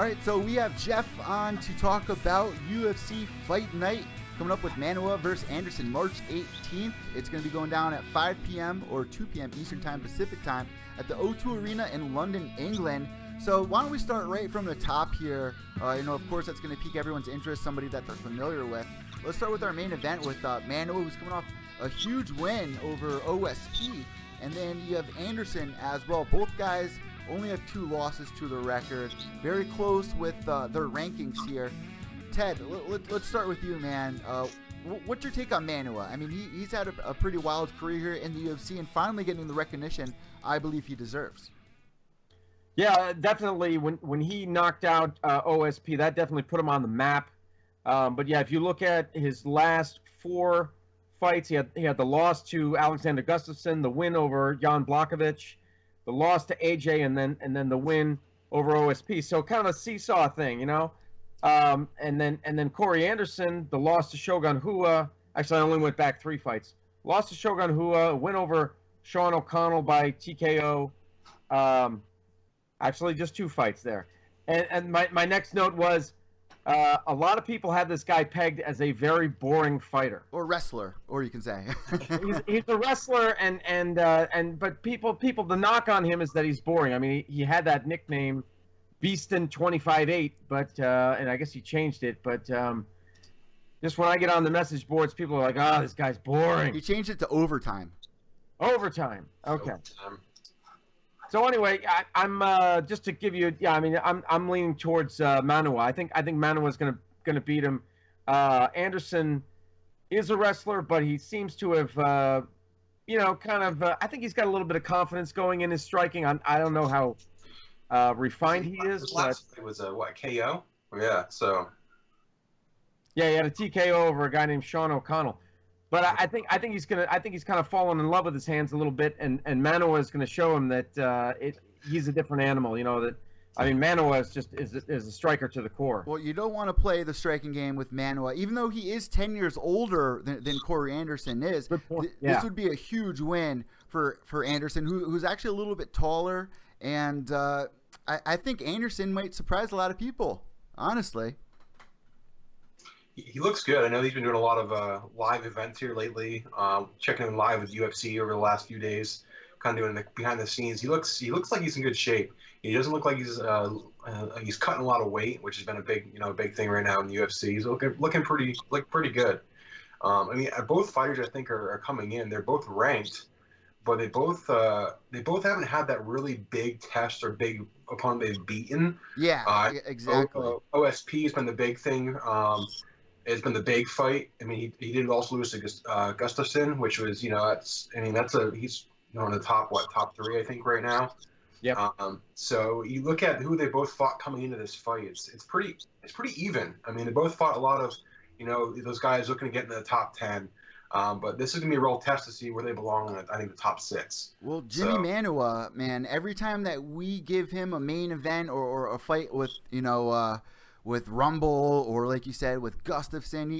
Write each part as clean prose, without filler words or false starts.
right, so we have Jeff on to talk about UFC Fight Night coming up with Manuwa versus Anderson March 18th. It's going to be going down at 5 p.m. or 2 p.m. Eastern Time, Pacific Time at the O2 Arena in London, England. So why don't we start right from the top here? Of course, that's going to pique everyone's interest, somebody that they're familiar with. Let's start with our main event with Manuwa, who's coming off a huge win over OSP. And then you have Anderson as well. Both guys only have 2 losses to the record. Very close with their rankings here. Ted, let's start with you, man. What's your take on Manuwa? I mean, he's had a pretty wild career here in the UFC and finally getting the recognition I believe he deserves. Yeah, definitely. When he knocked out OSP, that definitely put him on the map. But yeah, if you look at his last 4 fights, he had the loss to Alexander Gustafsson, the win over Jan Blachowicz, the loss to AJ, and then the win over OSP. So kind of a seesaw thing, you know. And then Corey Anderson, the loss to Shogun Rua. Actually, I only went back 3 fights. Lost to Shogun Rua, win over Sean O'Connell by TKO. Actually, just 2 fights there. And my next note was, a lot of people have this guy pegged as a very boring fighter or wrestler, or you can say he's a wrestler, but people the knock on him is that he's boring. I mean, he had that nickname, Beastin 25-8, but and I guess he changed it. But just when I get on the message boards, people are like, "Oh, this guy's boring." He changed it to overtime. Overtime. Okay. So anyway, I'm just to give you, I'm leaning towards Manuwa. I think Manuwa's gonna beat him. Anderson is a wrestler, but he seems to have, I think he's got a little bit of confidence going in his striking. I don't know how refined he is. His last fight was a KO? Yeah. So. Yeah, he had a TKO over a guy named Sean O'Connell. But I think he's kind of fallen in love with his hands a little bit, and Manuwa is going to show him that he's a different animal. You know that. I mean, Manuwa is a striker to the core. Well, you don't want to play the striking game with Manuwa, even though he is 10 years older than Corey Anderson is. This would be a huge win for Anderson, who's actually a little bit taller, and I think Anderson might surprise a lot of people, honestly. He looks good. I know he's been doing a lot of live events here lately. Checking him live with UFC over the last few days, kind of doing the behind the scenes. He looks like he's in good shape. He doesn't look like he's cutting a lot of weight, which has been a big thing right now in the UFC. He's looking pretty good. I mean, both fighters I think are coming in. They're both ranked, but they both haven't had that really big test or big opponent they've beaten. Yeah, exactly. OSP has been the big thing. It's been the big fight. I mean, he did also lose to Gustafsson, which was, he's on the top 3, I think, right now. Yeah. So you look at who they both fought coming into this fight. It's pretty even. I mean, they both fought a lot of, those guys looking to get in the top 10. But this is gonna be a real test to see where they belong in, I think, the top 6. Well, Jimmy Manuwa, man, every time that we give him a main event or a fight with, with Rumble or, like you said, with Gustafsson,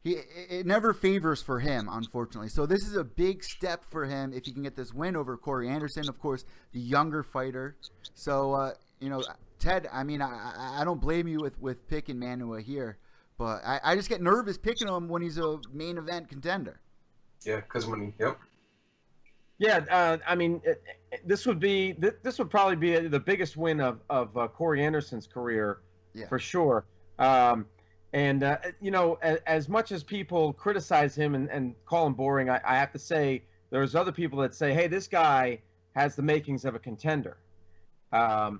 it never favors for him, unfortunately. So this is a big step for him if he can get this win over Corey Anderson, of course, the younger fighter. So, Ted, I mean, I don't blame you with picking Manuwa here, but I just get nervous picking him when he's a main event contender. Yeah, because Yeah, I mean, this would probably be the biggest win of Corey Anderson's career, for sure. As much as people criticize him and call him boring, I have to say there's other people that say, hey, this guy has the makings of a contender. I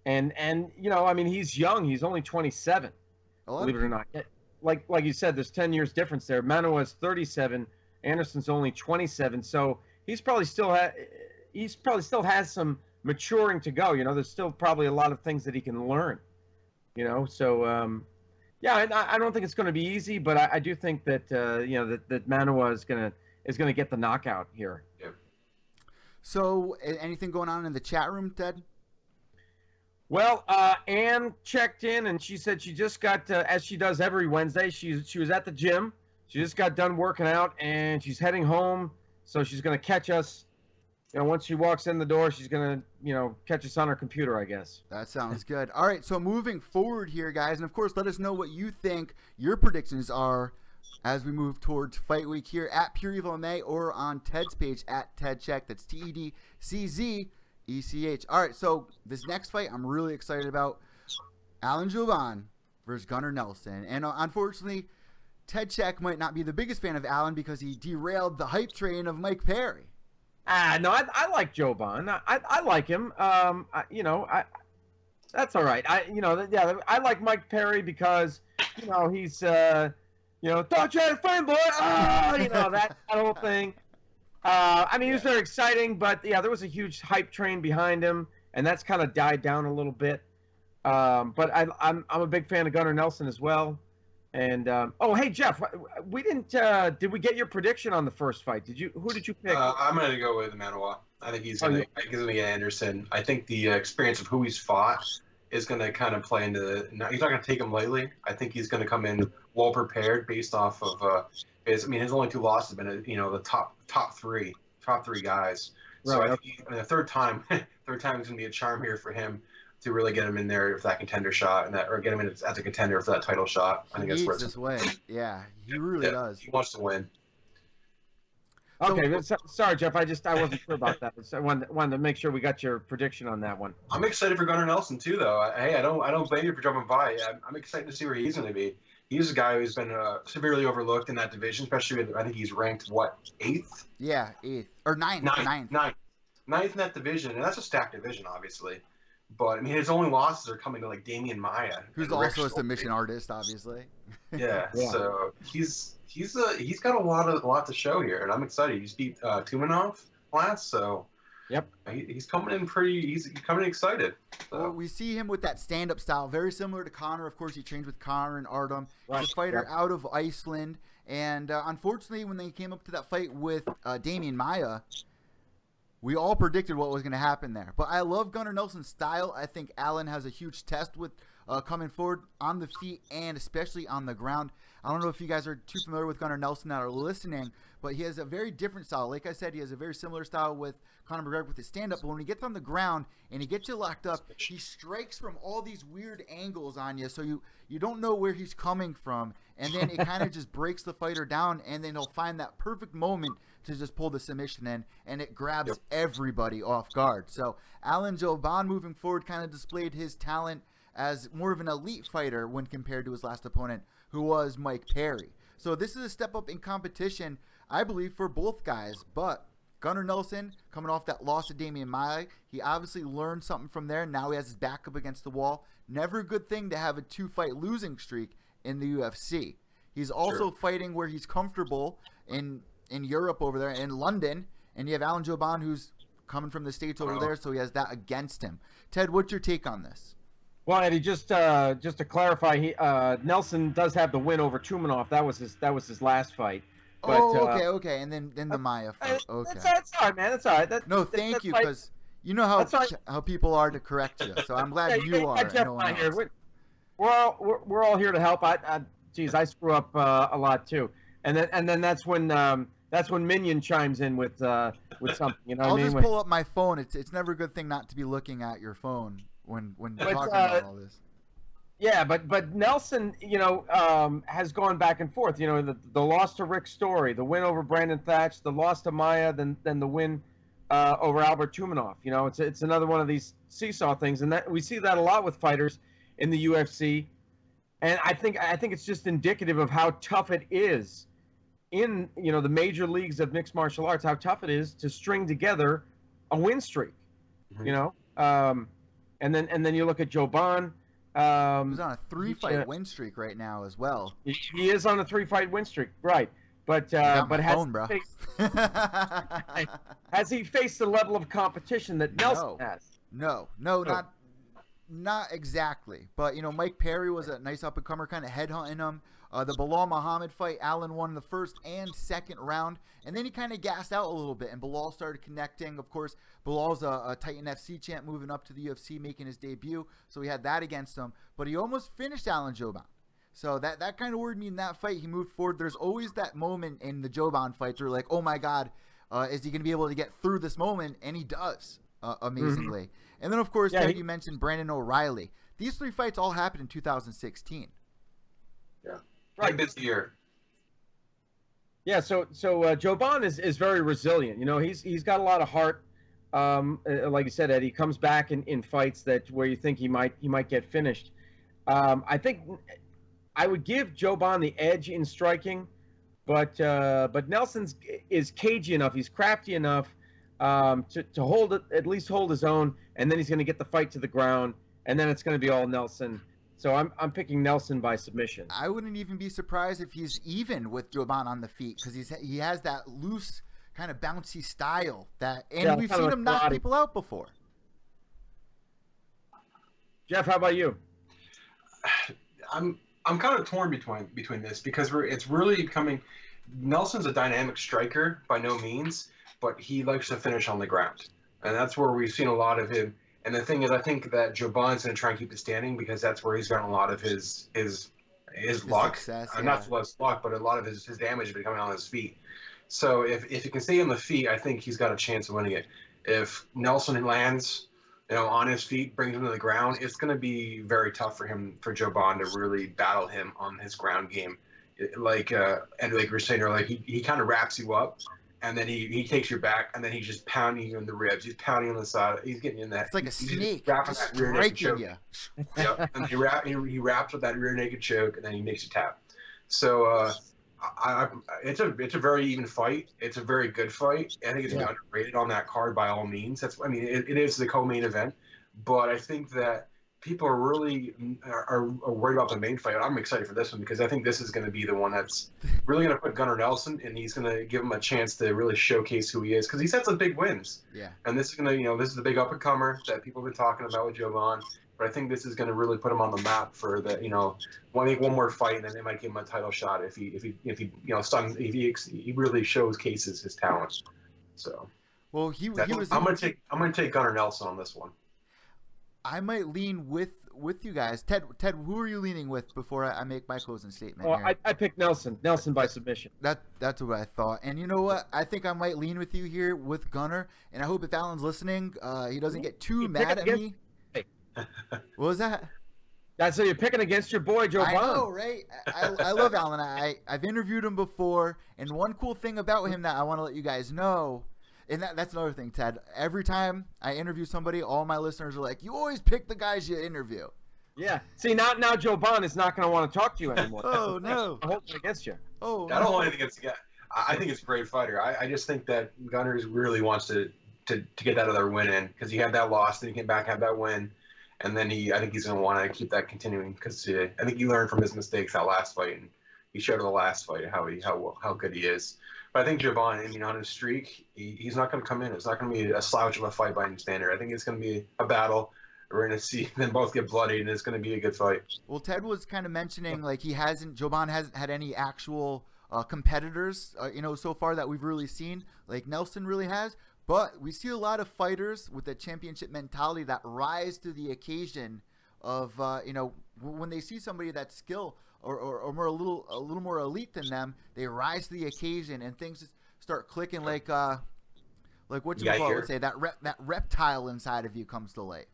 mean, he's young. He's only 27, believe it or not. Like you said, there's 10 years difference there. Manuwa's 37. Anderson's only 27. So he probably still has some maturing to go. There's still probably a lot of things that he can learn. So I don't think it's going to be easy, but I do think that that Manuwa is gonna get the knockout here. Yeah. So, anything going on in the chat room, Ted? Well, Ann checked in and she said she just got, as she does every Wednesday, she was at the gym. She just got done working out and she's heading home, so she's going to catch us once she walks in the door, she's gonna, catch us on her computer, I guess. That sounds good. All right, so moving forward here, guys, and of course, let us know what you think your predictions are as we move towards Fight Week here at Pure Evil MMA or on Ted's page at Ted Czech. That's TEDCZECH. All right, so this next fight I'm really excited about. Alan Jouban versus Gunnar Nelson. And unfortunately, Ted Czech might not be the biggest fan of Alan because he derailed the hype train of Mike Perry. No, I like Jouban. I like him. That's all right. I like Mike Perry because, he's, thought you had a friend, boy. That whole thing. He was very exciting, but yeah, there was a huge hype train behind him, and that's kind of died down a little bit. But I'm a big fan of Gunnar Nelson as well. And hey Jeff, we didn't. Did we get your prediction on the first fight? Who did you pick? I'm gonna go with Manoa. I think he's gonna get Anderson. I think the experience of who he's fought is gonna kind of play into. He's not gonna take him lightly. I think he's gonna come in well prepared based off of his only 2 losses have been the top three guys. So Right. I think the third time is gonna be a charm here for him to really get him in there for that contender shot or get him in as a contender for that title shot. I think that's where this way. Yeah, he really does. He wants to win. Okay, sorry Jeff, I wasn't sure about that. So I wanted to make sure we got your prediction on that one. I'm excited for Gunnar Nelson too, though. Hey, I don't blame you for jumping by. I'm excited to see where he's going to be. He's a guy who's been severely overlooked in that division, especially I think he's ranked 8th? Yeah, 8th or 9th. 9th in that division, and that's a stacked division, obviously. But his only losses are coming to like Damian Maia, who's also a submission artist, obviously. Yeah, so he's got a lot to show here, and I'm excited. He's beat Tumanov last, so yep, he's coming in he's coming in excited. So. Well, we see him with that stand-up style, very similar to Conor. Of course, he trains with Conor and Artem. He's a fighter out of Iceland, and unfortunately, when they came up to that fight with Damian Maia, we all predicted what was going to happen there. But I love Gunnar Nelson's style. I think Alan has a huge test with coming forward on the feet and especially on the ground. I don't know if you guys are too familiar with Gunnar Nelson that are listening, but he has a very different style. Like I said, he has a very similar style with Conor McGregor with his stand-up. But when he gets on the ground and he gets you locked up, he strikes from all these weird angles on you, so you don't know where he's coming from. And then it kind of just breaks the fighter down, and then he'll find that perfect moment to just pull the submission in, and it grabs everybody off guard. So Alan Jouban moving forward kind of displayed his talent as more of an elite fighter when compared to his last opponent, who was Mike Perry. So this is a step up in competition, I believe, for both guys. But Gunnar Nelson, coming off that loss to Damian Maia, he obviously learned something from there. Now he has his back up against the wall. Never a good thing to have a 2-fight losing streak in the UFC. He's also fighting where he's comfortable in Europe over there, in London. And you have Alan Jouban, who's coming from the States over there, so he has that against him. Ted, what's your take on this? Well, Eddie, just to clarify, Nelson does have the win over Tumanov. That was his last fight. But, okay, and then the Maia fight. Okay, that's all right, man. That's all right. Thank you, because you know how people are to correct you. So I'm glad you are. Jeff, no one else. We're all here to help. I screw up a lot too. And then that's when Minion chimes in with something. You know, I'll what I mean? just pull up my phone. It's never a good thing not to be looking at your phone when talking about all this. Yeah, but Nelson, has gone back and forth. The loss to Rick Story, the win over Brandon Thatch, the loss to Maia, then the win over Albert Tumanov. It's another one of these seesaw things, and that we see that a lot with fighters in the UFC. And I think it's just indicative of how tough it is in the major leagues of mixed martial arts. How tough it is to string together a win streak. Mm-hmm. And then you look at Jouban. He's on a 3-fight win streak right now as well. He is on a 3-fight win streak, right? But has he faced the level of competition that Nelson has? No, not exactly. But Mike Perry was a nice up and comer, kind of headhunting him. The Bilal Muhammad fight, Allen won the first and second round, and then he kind of gassed out a little bit, and Bilal started connecting. Of course, Bilal's a Titan FC champ moving up to the UFC, making his debut, so he had that against him. But he almost finished Alan Jouban. So that kind of worried me in that fight. He moved forward. There's always that moment in the Jouban fights where like, oh my God, Is he going to be able to get through this moment? And he does amazingly. Mm-hmm. And then, of course, Ted, you mentioned Brandon O'Reilly. These 3 fights all happened in 2016. Yeah. Right. Busy year. Yeah, so Joban is very resilient. You know, he's got a lot of heart. Like you said, Eddie, he comes back in fights where you think he might get finished. I think I would give Joban the edge in striking, but Nelson's is cagey enough. He's crafty enough to hold it, at least hold his own, and then he's going to get the fight to the ground, and then it's going to be all Nelson. So I'm picking Nelson by submission. I wouldn't even be surprised if he's even with Joban on the feet, because he has that loose, kind of bouncy style we've seen him knock people out before. Jeff, how about you? I'm kind of torn between this, because it's really becoming. Nelson's a dynamic striker by no means, but he likes to finish on the ground, and that's where we've seen a lot of him. And the thing is, I think that Joban's going to try and keep it standing, because that's where he's gotten a lot of his luck. Success, Not so much luck, but a lot of his damage has been coming on his feet. So if he can stay on the feet, I think he's got a chance of winning it. If Nelson lands, on his feet, brings him to the ground, it's going to be very tough for Joban to really battle him on his ground game. And like you were saying earlier, he kind of wraps you up, and then he takes your back, and then he's just pounding you in the ribs. He's pounding on the side. He's getting you in that. It's like a snake, just striking you. Yep. And he wraps with that rear naked choke, and then he makes you tap. So it's a very even fight. It's a very good fight. I think it's underrated on that card by all means. It is the co-main event, but I think that people are really are worried about the main fight. I'm excited for this one, because I think this is going to be the one that's really going to put Gunnar Nelson, and he's going to give him a chance to really showcase who he is, because he's had some big wins. Yeah. And this is going to, this is the big up and comer that people have been talking about with Joban. But I think this is going to really put him on the map for the, one more fight, and then they might give him a title shot if he really showcases his talent. So. Well, I'm going to take Gunnar Nelson on this one. I might lean with you guys. Ted, who are you leaning with before I make my closing statement? Well, I picked Nelson by submission. That's what I thought. And you know what? I think I might lean with you here with Gunnar. And I hope if Alan's listening, he doesn't get too mad at me. What was that? So you're picking against your boy Joe I know, right? I love Alan. I've interviewed him before, and one cool thing about him that I want to let you guys know. And that's another thing, Ted. Every time I interview somebody, all my listeners are like, "You always pick the guys you interview." Yeah. See, now Joban is not going to want to talk to you anymore. Oh no! I'm holding against you. Oh, I don't want anything against the guy. I think it's a great fighter. I just think that Gunnar really wants to get that other win in, because he had that loss, then he came back, had that win, and then I think he's going to want to keep that continuing, because I think he learned from his mistakes that last fight, and he showed in the last fight how good he is. But I think Joban, on his streak, he's not going to come in. It's not going to be a slouch of a fight by any standard. I think it's going to be a battle. We're going to see them both get bloodied, and it's going to be a good fight. Well, Ted was kind of mentioning like Joban hasn't had any actual competitors, so far that we've really seen. Like Nelson really has, but we see a lot of fighters with a championship mentality that rise to the occasion of when they see somebody that's skill or more a little more elite than them, they rise to the occasion and things just start clicking like what you would say that reptile inside of you comes to life.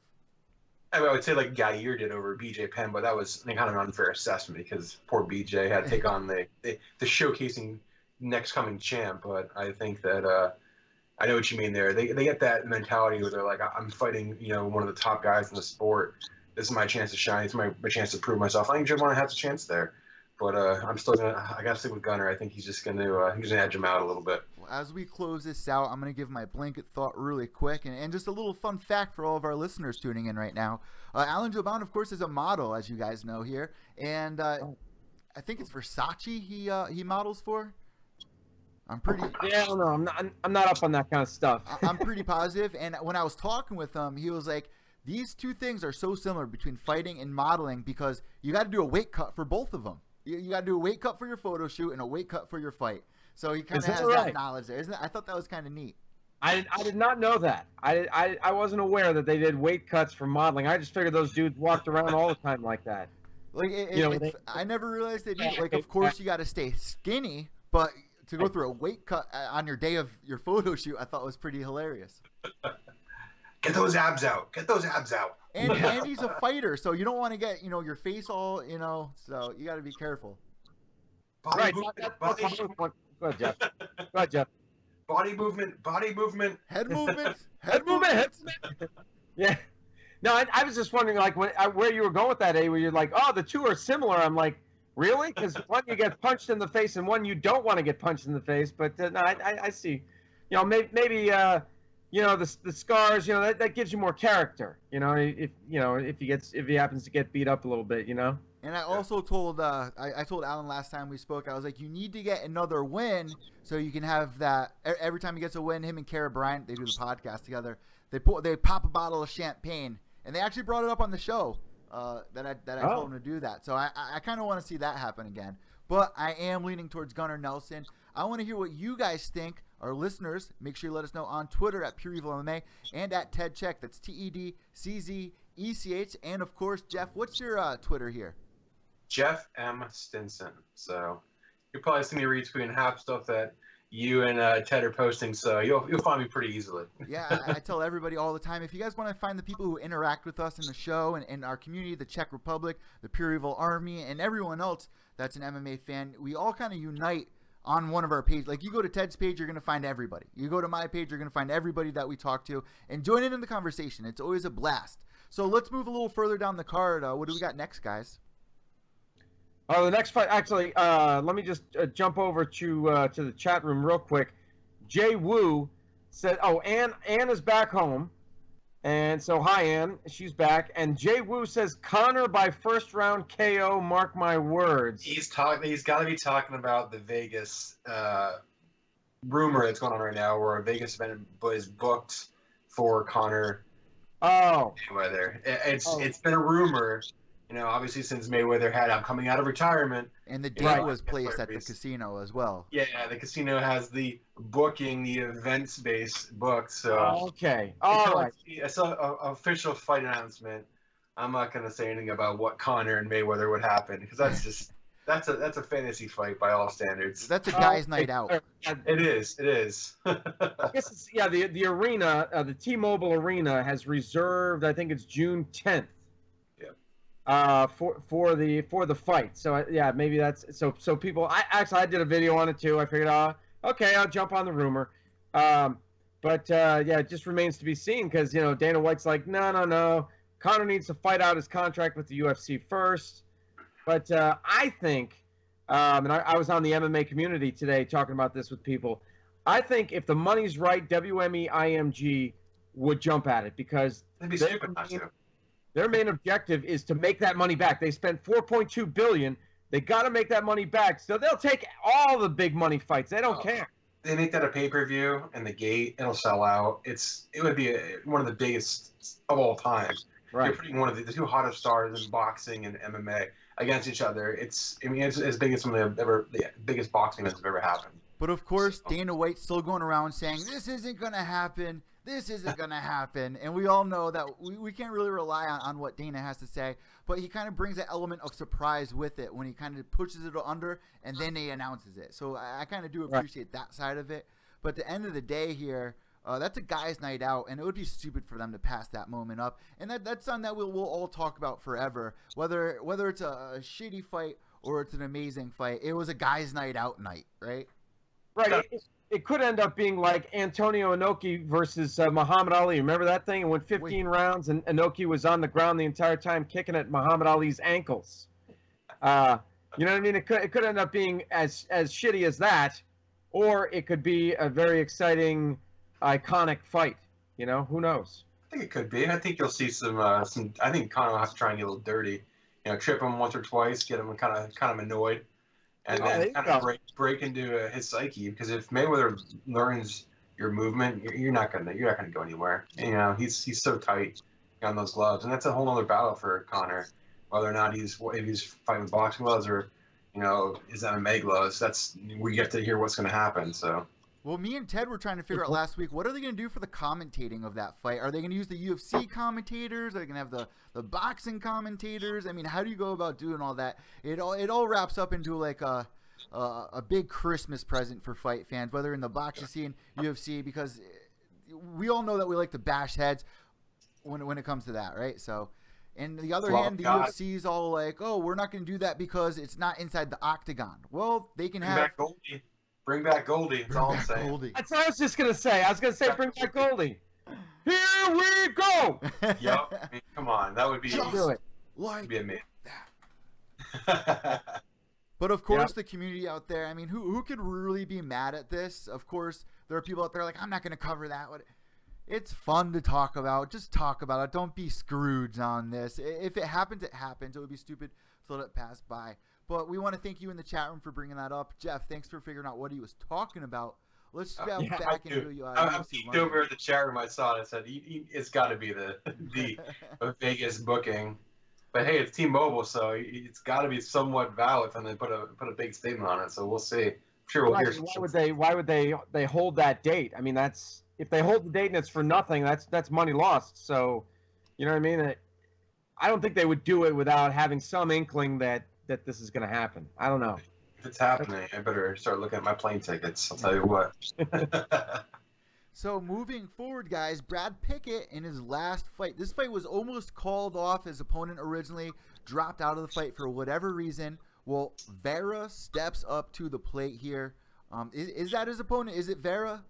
I would say like Gadir did over BJ Penn, but that was kind of an unfair assessment, because poor BJ had to take on the showcasing next coming champ. But I think that I know what you mean there. They get that mentality where they're like, I'm fighting one of the top guys in the sport. This is my chance to shine. It's my chance to prove myself. I think Joban has a chance there, but I'm still I gotta stick with Gunnar. I think he's just gonna edge him out a little bit. Well, as we close this out, I'm gonna give my blanket thought really quick, and just a little fun fact for all of our listeners tuning in right now. Alan Joban, of course, is a model, as you guys know here, and I think it's Versace he models for. I'm pretty. Yeah, I don't know. I'm not up on that kind of stuff. I'm pretty positive. And when I was talking with him, he was like, these two things are so similar between fighting and modeling, because you got to do a weight cut for both of them. You got to do a weight cut for your photo shoot and a weight cut for your fight. So he kind of has that knowledge there, isn't it? I thought that was kind of neat. I did not know that. I wasn't aware that they did weight cuts for modeling. I just figured those dudes walked around all the time like that. Like I never realized they did. Like, of course you got to stay skinny, but to go through a weight cut on your day of your photo shoot, I thought was pretty hilarious. Get those abs out. Get those abs out. And he's a fighter, so you don't want to get, your face all, so you got to be careful. Body Go ahead, Jeff. Go ahead, Jeff. Body movement. Head movement. Yeah. No, I was just wondering, like, where you were going with that, where you're like, oh, the two are similar. I'm like, really? Because one you get punched in the face and one you don't want to get punched in the face. But no, I see. Maybe the scars. That gives you more character. If he happens to get beat up a little bit. And I also told I told Alan last time we spoke, I was like, you need to get another win so you can have that. Every time he gets a win, him and Kara Bryant, they do the podcast together. They pop a bottle of champagne, and they actually brought it up on the show that I told them to do that. So I kind of want to see that happen again. But I am leaning towards Gunnar Nelson. I want to hear what you guys think. Our listeners, make sure you let us know on Twitter at Pure Evil MMA and at Ted Czech. That's TEDCZECH. And of course, Jeff, what's your Twitter here? Jeff M. Stinson. So you'll probably see me retweeting half stuff that you and Ted are posting, so you'll find me pretty easily. Yeah, I tell everybody all the time, if you guys want to find the people who interact with us in the show and in our community, the Czech Republic, the Pure Evil Army, and everyone else that's an MMA fan, we all kind of unite on one of our pages. Like, you go to Ted's page, you're going to find everybody. You go to my page, you're going to find everybody that we talk to, and join in the conversation. It's always a blast. So let's move a little further down the card. What do we got next, guys? Oh, the next fight, actually, let me just jump over to the chat room real quick. Jay Wu said, Ann is back home. And so, hi, Ann. She's back. And Jay Wu says, Conor by first round KO, mark my words. He's got to be talking about the Vegas rumor that's going on right now, where Vegas is booked for Conor. Oh. Mayweather. It's been a rumor. Obviously since Mayweather had I'm coming out of retirement. And the date was placed at the casino as well. Yeah, the casino has the events-based book. So okay, all right. It's an official fight announcement. I'm not going to say anything about what Conor and Mayweather would happen, because that's a fantasy fight by all standards. That's a guy's night out. It is. I guess the arena, the T-Mobile Arena has reserved, I think it's June 10th. For the fight. So maybe that's so people. I did a video on it too. I figured, okay, I'll jump on the rumor. But it just remains to be seen, because Dana White's like, no, Conor needs to fight out his contract with the UFC first. But I think, and I was on the MMA community today talking about this with people. I think if the money's right, WME IMG would jump at it, because it'd be stupid not to. Their main objective is to make that money back. They spent $4.2 billion. They got to make that money back. So they'll take all the big money fights. They don't care. They make that a pay-per-view, and the gate, it'll sell out. It would be one of the biggest of all time. Right. You're putting one of the two hottest stars in boxing and MMA against each other. It's as big as the biggest boxing events have ever happened. But of course, Dana White's still going around saying, this isn't going to happen. This isn't going to happen. And we all know that we can't really rely on what Dana has to say. But he kind of brings that element of surprise with it when he kind of pushes it under and then he announces it. So I kind of do appreciate that side of it. But at the end of the day here, that's a guy's night out, and it would be stupid for them to pass that moment up. And that's something that we'll all talk about forever. Whether it's a shitty fight or it's an amazing fight, it was a guy's night out night, right? Right. It could end up being like Antonio Inoki versus Muhammad Ali. Remember that thing? It went 15 rounds, and Inoki was on the ground the entire time kicking at Muhammad Ali's ankles. You know what I mean? It could end up being as shitty as that, or it could be a very exciting, iconic fight. Who knows? I think it could be. I think you'll see some. I think Conor will have to try and get a little dirty. Trip him once or twice, get him kind of annoyed. And then kind of break into his psyche, because if Mayweather learns your movement, you're not gonna go anywhere. He's so tight on those gloves, and that's a whole other battle for Conor, whether or not if he's fighting with boxing gloves or his MMA gloves. We get to hear what's gonna happen. So. Well, me and Ted were trying to figure out last week, what are they going to do for the commentating of that fight? Are they going to use the UFC commentators? Are they going to have the boxing commentators? I mean, how do you go about doing all that? It all wraps up into like a a big Christmas present for fight fans, whether in the boxing scene, UFC, because we all know that we like to bash heads when it comes to that, right? So, and the other hand, the UFC is all like, oh, we're not going to do that because it's not inside the octagon. Well, they can have. Bring back Goldie. That's all I'm saying. Goldie. That's what I was just going to say. I was going to say bring back Goldie. Here we go. Yep. I mean, come on. That would be. Do it. Like be amazing. That. But of course, the community out there, I mean, who could really be mad at this? Of course, there are people out there like, I'm not going to cover that. It's fun to talk about. Just talk about it. Don't be Scrooge on this. If it happens, it happens. It would be stupid to let it pass by. But we want to thank you in the chat room for bringing that up. Jeff, thanks for figuring out what he was talking about. Let's get back into I'm peeked over at the chat room. I saw it. I said, it's got to be the Vegas booking. But hey, it's T-Mobile, so it's got to be somewhat valid, and they put a big statement on it. So we'll see. I'm sure we'll hear. Why would they hold that date? I mean, that's if they hold the date and it's for nothing, that's money lost. So, you know what I mean? I don't think they would do it without having some inkling that this is going to happen. I don't know. If it's happening, I better start looking at my plane tickets. I'll tell you what. So moving forward, guys, Brad Pickett in his last fight. This fight was almost called off. His opponent originally dropped out of the fight for whatever reason. Well, Vera steps up to the plate here. Is that his opponent? Is it Vera?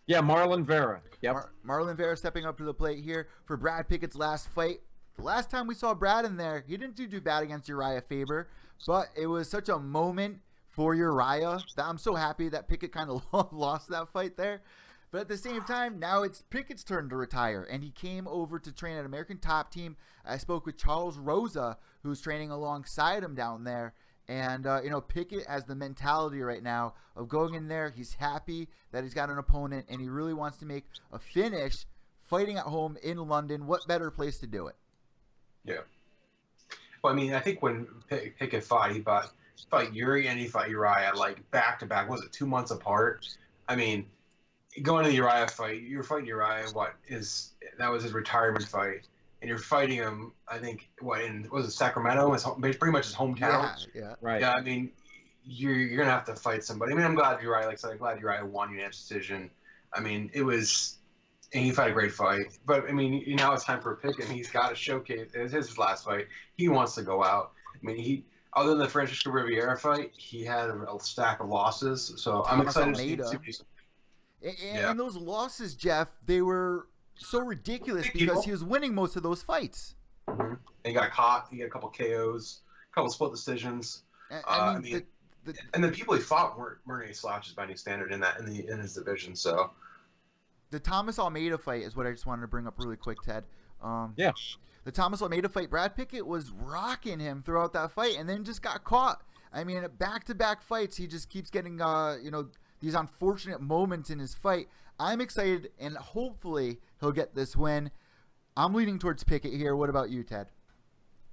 Yeah, Marlon Vera. Yep. Marlon Vera stepping up to the plate here for Brad Pickett's last fight. The last time we saw Brad in there, he didn't do bad against Uriah Faber, but it was such a moment for Uriah that I'm so happy that Pickett kind of lost that fight there. But at the same time, now it's Pickett's turn to retire, and he came over to train at American Top Team. I spoke with Charles Rosa, who's training alongside him down there. And, Pickett has the mentality right now of going in there. He's happy that he's got an opponent, and he really wants to make a finish fighting at home in London. What better place to do it? Yeah. Well, I mean, I think when Pickett fought, he fought Yuri and he fought Uriah, like, back-to-back. Was it 2 months apart? I mean, going to the Uriah fight, you were fighting Uriah, that was his retirement fight. And you're fighting him, I think, was it Sacramento? Pretty much his hometown. Yeah. Right. Yeah, I mean, you're going to have to fight somebody. I mean, I'm glad Uriah won unanimous decision. I mean, and he fought a great fight. But, I mean, now it's time for Pickett, and he's got to showcase. It's his last fight. He wants to go out. I mean, other than the Francisco Riviera fight, he had a stack of losses. So I'm excited to see. And those losses, Jeff, they were so ridiculous because he was winning most of those fights. Mm-hmm. And he got caught. He got a couple KOs, a couple split decisions. And the people he fought weren't any slouches by any standard in his division. So the Thomas Almeida fight is what I just wanted to bring up really quick, Ted. The Thomas Almeida fight, Brad Pickett was rocking him throughout that fight, and then just got caught. I mean, back-to-back fights, he just keeps getting these unfortunate moments in his fight. I'm excited, and hopefully he'll get this win. I'm leaning towards Pickett here. What about you, Ted?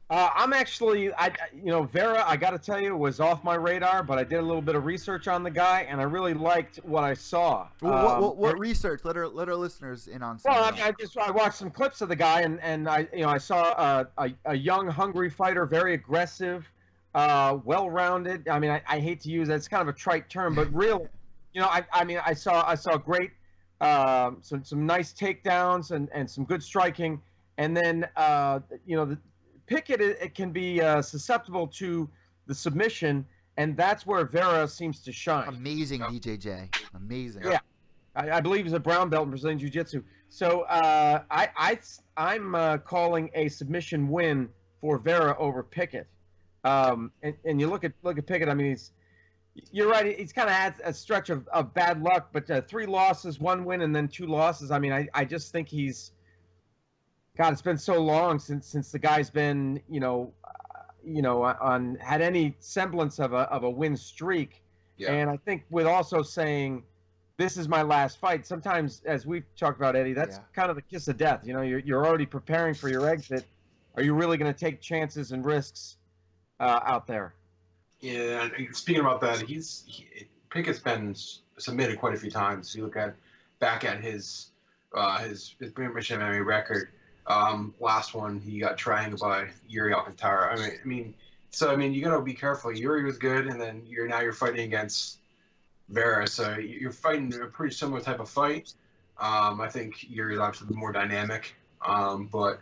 I'm actually, Vera, I got to tell you, was off my radar, but I did a little bit of research on the guy, and I really liked what I saw. What research? Let our listeners in on something. Well, I watched some clips of the guy, and I saw a young, hungry fighter, very aggressive, well-rounded. I mean, I hate to use that; it's kind of a trite term, but real. I saw great, some nice takedowns and some good striking, and then Pickett, it can be susceptible to the submission, and that's where Vera seems to shine. Amazing, DJJ. Amazing. Yeah, I believe he's a brown belt in Brazilian Jiu-Jitsu. So I'm calling a submission win for Vera over Pickett. And you look at Pickett. I mean, you're right. He's kind of had a stretch of bad luck, but 3 losses, 1 win, and then 2 losses. I mean, I just think he's. God, it's been so long since the guy's been, had any semblance of a win streak. Yeah. And I think with also saying, this is my last fight, sometimes, as we've talked about, Eddie, that's kind of the kiss of death. You're already preparing for your exit. Are you really going to take chances and risks out there? Yeah, and speaking about that, Pickett's been submitted quite a few times. You look back at his pretty much MMA record. Last one, he got triangled by Yuri Alcantara. I mean, So I mean, you gotta be careful. Yuri was good, and then you're fighting against Vera, so you're fighting a pretty similar type of fight. I think Yuri's obviously more dynamic, but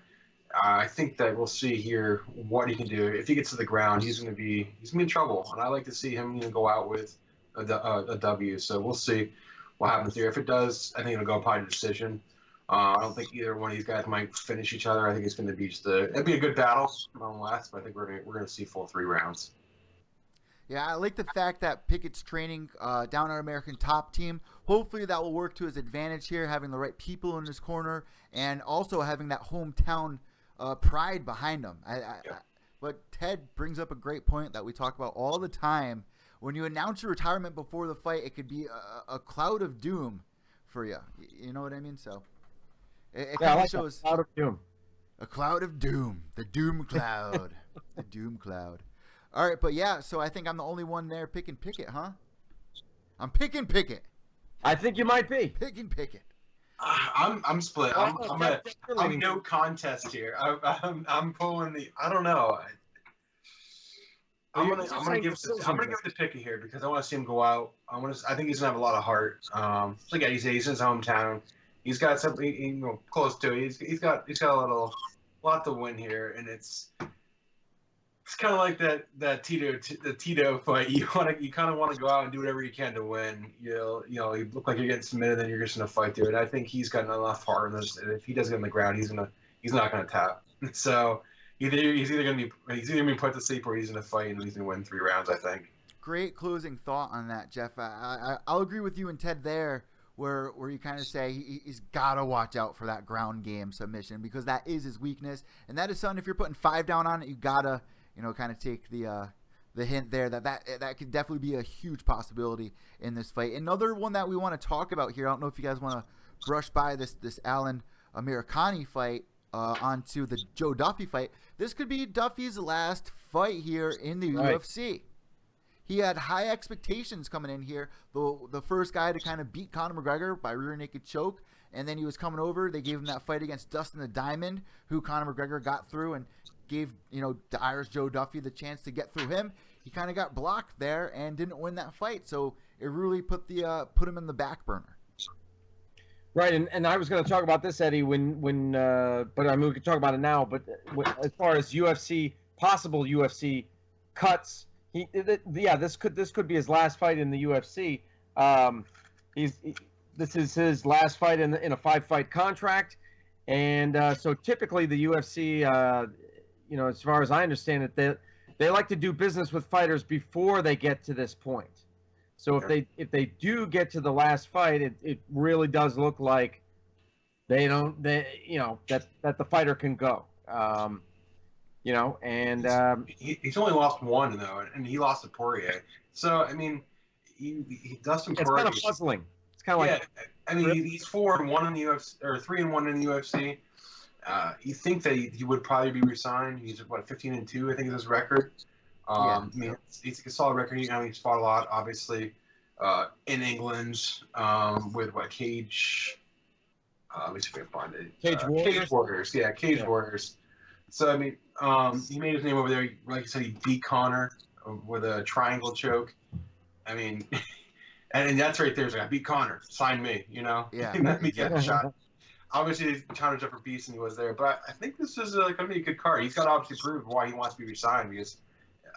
I think that we'll see here what he can do. If he gets to the ground, he's gonna be in trouble, and I like to see him go out with a W. So we'll see what happens here. If it does, I think it'll go by decision. I don't think either one of these guys might finish each other. I think it's going to be it'd be a good battle nonetheless, but I think we're gonna see full 3 rounds. Yeah, I like the fact that Pickett's training down our American Top Team. Hopefully that will work to his advantage here, having the right people in his corner and also having that hometown pride behind him. But Ted brings up a great point that we talk about all the time. When you announce your retirement before the fight, it could be a cloud of doom for you. You know what I mean? So it kind of shows a cloud of doom. A cloud of doom. The doom cloud. The doom cloud. All right, but yeah, so I think I'm the only one there picking Pickett, huh? I'm picking Pickett. I think you might be. Picking Pickett. I'm split. I'm no contest here. I'm pulling the. I don't know. I'm gonna give it to Pickett here because I want to see him go out. I think he's gonna have a lot of heart. Look at he's in his hometown. He's got something close to it. He's got a lot to win here, and it's kind of like that Tito fight. You kind of want to go out and do whatever you can to win. You look like you're getting submitted, then you're just gonna fight through it. I think he's got enough heart in this. And if he does get on the ground, he's not gonna tap. So he's either gonna be put to sleep or he's gonna fight and he's gonna win 3 rounds. I think. Great closing thought on that, Jeff. I'll agree with you and Ted there, where you kind of say he's got to watch out for that ground game submission because that is his weakness, and that is something if you're putting 5 down on it, you gotta kind of take the hint there that could definitely be a huge possibility in this fight. Another one that we want to talk about here, I don't know if you guys want to brush by this Alan Amirkhani fight onto the Joe Duffy fight. This could be Duffy's last fight here in the UFC. He had high expectations coming in here. The first guy to kind of beat Conor McGregor by rear naked choke, and then he was coming over. They gave him that fight against Dustin the Diamond, who Conor McGregor got through and gave the Irish Joe Duffy the chance to get through him. He kind of got blocked there and didn't win that fight, so it really put him in the back burner. Right, and I was going to talk about this, Eddie, but I mean we could talk about it now. But as far as possible UFC cuts, this could be his last fight in the UFC. This is his last fight in a 5-fight contract, and so typically the UFC, as far as I understand it, they like to do business with fighters before they get to this point. So if they do get to the last fight, it really does look like that the fighter can go. He's only lost 1 though, and he lost to Poirier. So I mean, Dustin Poirier. It's kind of puzzling. It's kind of I mean, he's 4-1 in the UFC or 3-1 in the UFC. You think that he would probably be resigned? He's 15-2, I think is his record. I mean, it's a solid record. He's fought a lot, obviously, in England with Cage. Let me see if I can find it. Cage Warriors. Yeah, Cage Warriors. So I mean, he made his name over there. Like you said, he beat Conor with a triangle choke. I mean, and that's right there. He's like, I beat Conor. Sign me. Yeah. Let me get a shot. Obviously, Conor Jeffer beast and he was there, but I think this is going to be a good card. He's got to obviously prove why he wants to be resigned because,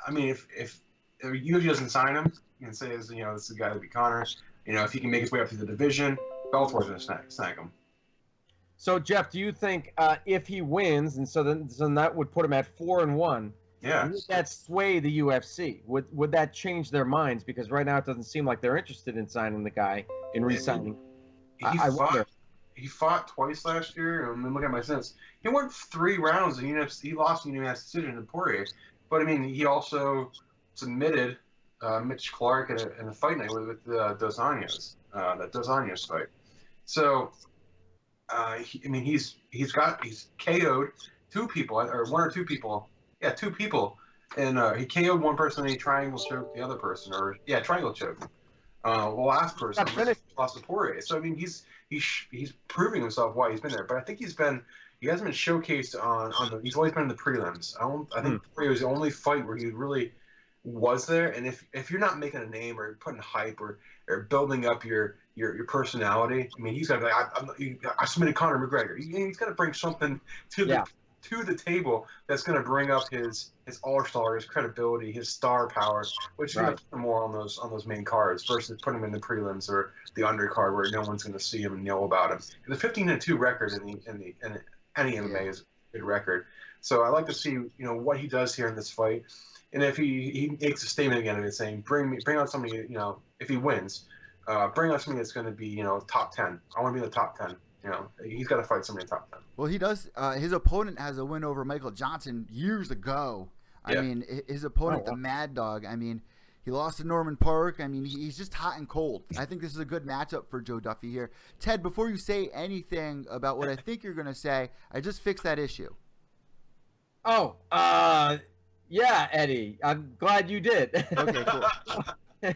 I mean, if UFC doesn't sign him and says, this is the guy that beat Conor, if he can make his way up through the division, Bellator's going to snag him. So, Jeff, do you think if he wins, and so then that would put him at 4-1, would that sway the UFC? Would that change their minds? Because right now it doesn't seem like they're interested in signing the guy, in re-signing. I wonder. He fought twice last year, and then look at my stats. He won 3 rounds, and he lost in unanimous decision to Poirier. But I mean, he also submitted Mitch Clark in a fight night with Dos Anjos, that Dos Anjos fight. So, he's KO'd 2 people, or 1 or 2 people. Yeah, 2 people, and he KO'd one person and he triangle choked the other person, triangle choke. last person lost to Poirier. So I mean, he's proving himself why he's been there. But I think he hasn't been showcased on the. He's always been in the prelims. I think Poirier was the only fight where he really was there. And if you're not making a name or putting hype or building up your personality, I mean, he's got to be like, I submitted Conor McGregor. He's got to bring something to the table that's going to bring up his all-star, his credibility, his star power, which is going to put him more on those main cards versus putting him in the prelims or the undercard where no one's going to see him and know about him. The 15-2 record in any MMA is a good record. So I like to see what he does here in this fight. And if he makes a statement again and saying, bring on somebody, if he wins, bring on somebody that's going to be, top 10. I want to be in the top 10. He's got to fight somebody in the top 10. Well, he does. His opponent has a win over Michael Johnson years ago. I mean, his opponent, the Mad Dog, I mean, he lost to Norman Park. I mean, he's just hot and cold. I think this is a good matchup for Joe Duffy here. Ted, before you say anything about what I think you're going to say, I just fixed that issue. Oh, yeah, Eddie. I'm glad you did. Okay, cool.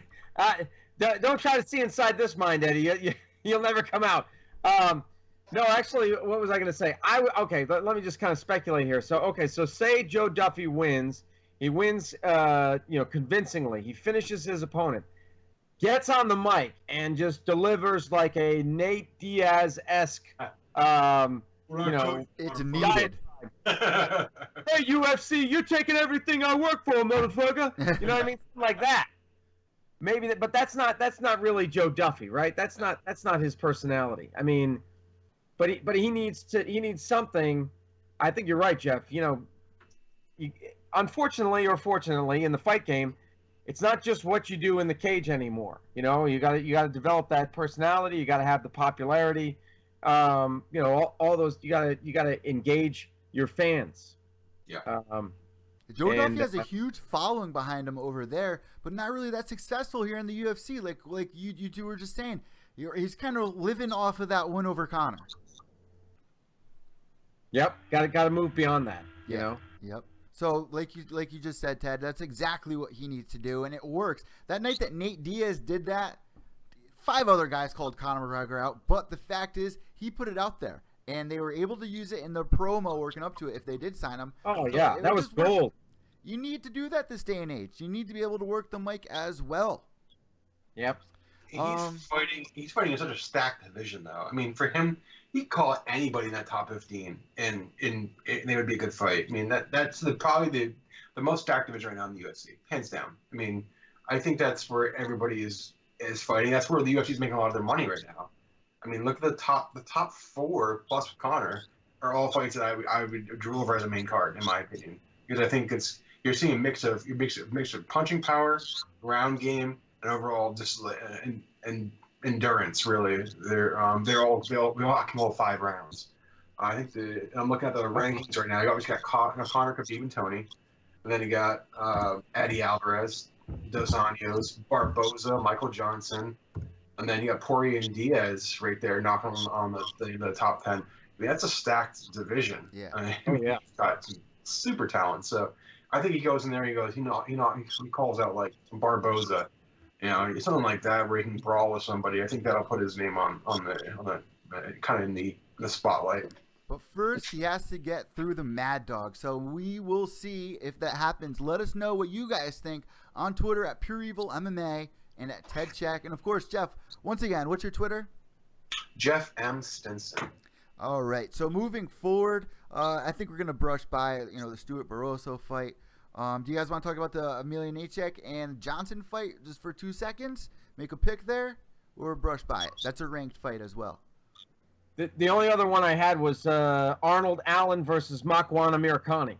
Don't try to see inside this mind, Eddie. You'll never come out. No, actually, what was I going to say? Okay, let me just kind of speculate here. So say Joe Duffy wins. He wins, convincingly. He finishes his opponent, gets on the mic, and just delivers like a Nate Diaz-esque, it's needed. Hey, UFC, you're taking everything I work for, motherfucker. You know what I mean? Like that. Maybe, but that's not really Joe Duffy, right? That's not his personality. I mean, but he needs something. I think you're right, Jeff. Unfortunately or fortunately, in the fight game, it's not just what you do in the cage anymore. You got to develop that personality. You got to have the popularity. All those. You got to engage your fans. Yeah. Joe Duffy has a huge following behind him over there, but not really that successful here in the UFC. Like you two were just saying, he's kind of living off of that win over Conor. Yep, got to move beyond that. Yep. So like you just said, Ted, that's exactly what he needs to do, and it works. That night that Nate Diaz did that, 5 other guys called Conor McGregor out, but the fact is he put it out there. And they were able to use it in the promo working up to it if they did sign him. Oh, yeah. That was gold. You need to do that this day and age. You need to be able to work the mic as well. Yep. He's fighting in such a stacked division, though. I mean, for him, he'd call anybody in that top 15, and they would be a good fight. I mean, that's probably the most stacked division right now in the UFC, hands down. I mean, I think that's where everybody is fighting. That's where the UFC is making a lot of their money right now. I mean, look at the top 4 plus Conor are all fights that I would drew over as a main card, in my opinion, because I think you're seeing a mix of punching power, ground game, and overall just and endurance. Really, we all can hold 5 rounds. I think I'm looking at the rankings right now. You obviously got Conor, Khabib, and Tony, and then you got Eddie Alvarez, Dos Anjos, Barboza, Michael Johnson. And then you got Poirier and Diaz right there knocking on the top 10. I mean, that's a stacked division. Yeah. I mean, he's got some super talent. So I think he goes in there. He goes, he calls out like Barboza, something like that, where he can brawl with somebody. I think that'll put his name on the kind of in the spotlight. But first, he has to get through the Mad Dog. So we will see if that happens. Let us know what you guys think on Twitter at Pure Evil MMA. And at Ted Czech. And, of course, Jeff, once again, what's your Twitter? Jeff M. Stinson. All right. So moving forward, I think we're going to brush by, the Stuart Barroso fight. Do you guys want to talk about the Emelianenko and Johnson fight just for 2 seconds? Make a pick there or brush by it? That's a ranked fight as well. The only other one I had was Arnold Allen versus Makwan Amirkhani.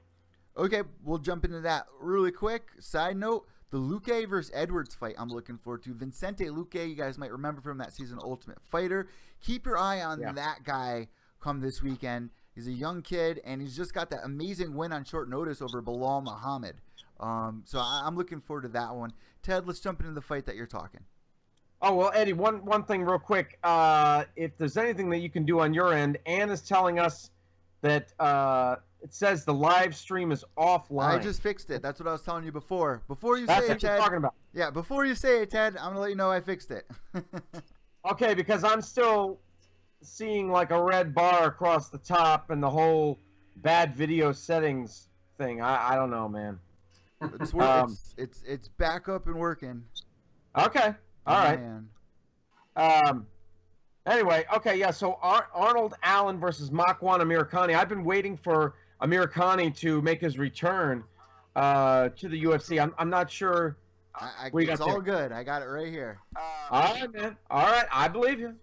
Okay, we'll jump into that really quick. Side note. The Luque versus Edwards fight I'm looking forward to. Vicente Luque, you guys might remember from that season Ultimate Fighter. Keep your eye on that guy come this weekend. He's a young kid, and he's just got that amazing win on short notice over Bilal Muhammad. So I'm looking forward to that one. Ted, let's jump into the fight that you're talking. Oh, well, Eddie, one thing real quick. If there's anything that you can do on your end, Ann is telling us that it says the live stream is offline. I just fixed it. That's what I was telling you before. Before you That's say what it, Ted. you're talking about. Yeah, before you say it, Ted, I'm gonna let you know I fixed it. Okay, because I'm still seeing like a red bar across the top and the whole bad video settings thing. I don't know, man. It's back up and working. Okay, all right. Anyway, okay, yeah. So Arnold Allen versus Makwan Amirkhani. I've been waiting for Amirkhani to make his return to the UFC. I'm not sure. It's all good. I got it right here. All right, man. All right, I believe you.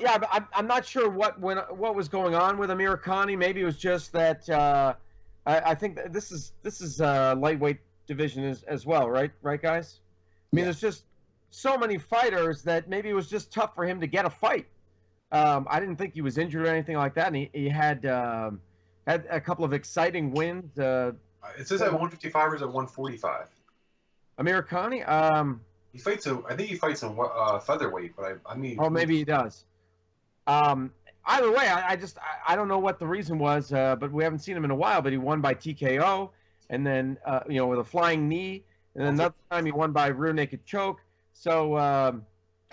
Yeah, but I'm not sure what was going on with Amirkhani. Maybe it was just that I think that this is lightweight division as well, right, guys? I mean, there's just so many fighters that maybe it was just tough for him to get a fight. I didn't think he was injured or anything like that, and he had a couple of exciting wins. It says at 155 or is at 145? Amirkhani? He fights I think he fights in featherweight, but I mean. Oh, maybe he does. Either way, I don't know what the reason was, but we haven't seen him in a while. But he won by TKO, and then with a flying knee, and then another time he won by rear naked choke. So,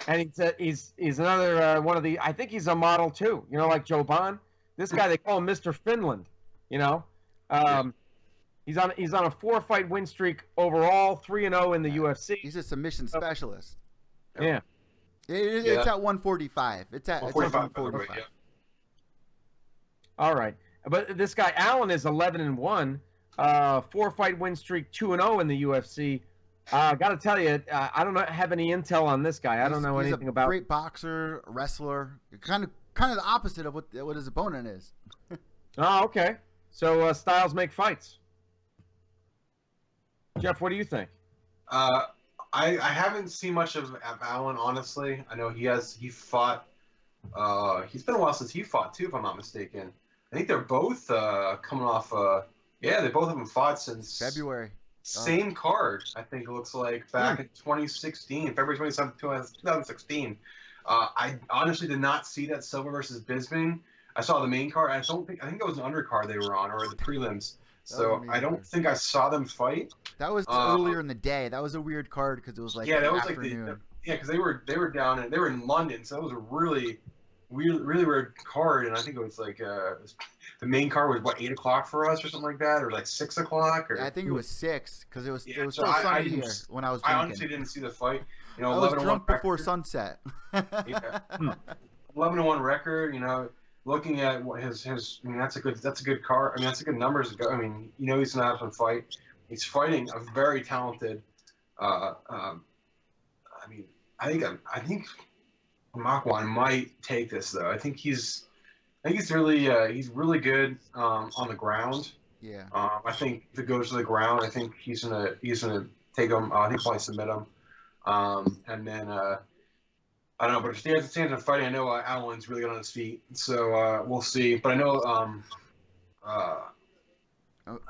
and he's another one of the. I think he's a model too. Like Joe Bond. This guy, they call him Mr. Finland. He's on a 4-fight win streak overall, 3-0 in the UFC. He's a submission specialist. Yeah. It's at 145. It's at 145. Yeah. All right, but this guy Allen is 11-1, 4-fight win streak, 2-0 in the UFC. Got to tell you, I don't have any intel on this guy. I don't know anything about. He's a great boxer, wrestler. Kind of the opposite of what his opponent is. Oh, okay. So styles make fights. Jeff, what do you think? I haven't seen much of Allen, honestly. I know he fought. He's been a while since he fought too, if I'm not mistaken. I think they're both coming off. They both haven't fought since February. Same card, I think it looks like, back in 2016, February 27th, 2016. I honestly did not see that Silva versus Bisping. I saw the main card. I think that was an undercard they were on, or the prelims. So I don't think I saw them fight. That was earlier in the day. That was a weird card because it was like afternoon. Because they were down and they were in London, so that was a really weird card. And I think it was like the main card was 8 o'clock for us or something like that, or like 6 o'clock. Or I think it was 6 because it was still so sunny here when I was drinking. I honestly didn't see the fight. I was drunk before sunset. 11-1 record. Looking at what his I mean, that's a good card. I mean, that's a good numbers. I mean, he's gonna have some fight. He's fighting a very talented. I think Makwan might take this though. I think he's really good on the ground. Yeah. I think if it goes to the ground, I think he's gonna take him. I think probably submit him. And then I don't know, but if he has a chance of fighting, I know Allen's really good on his feet. So we'll see. But I know I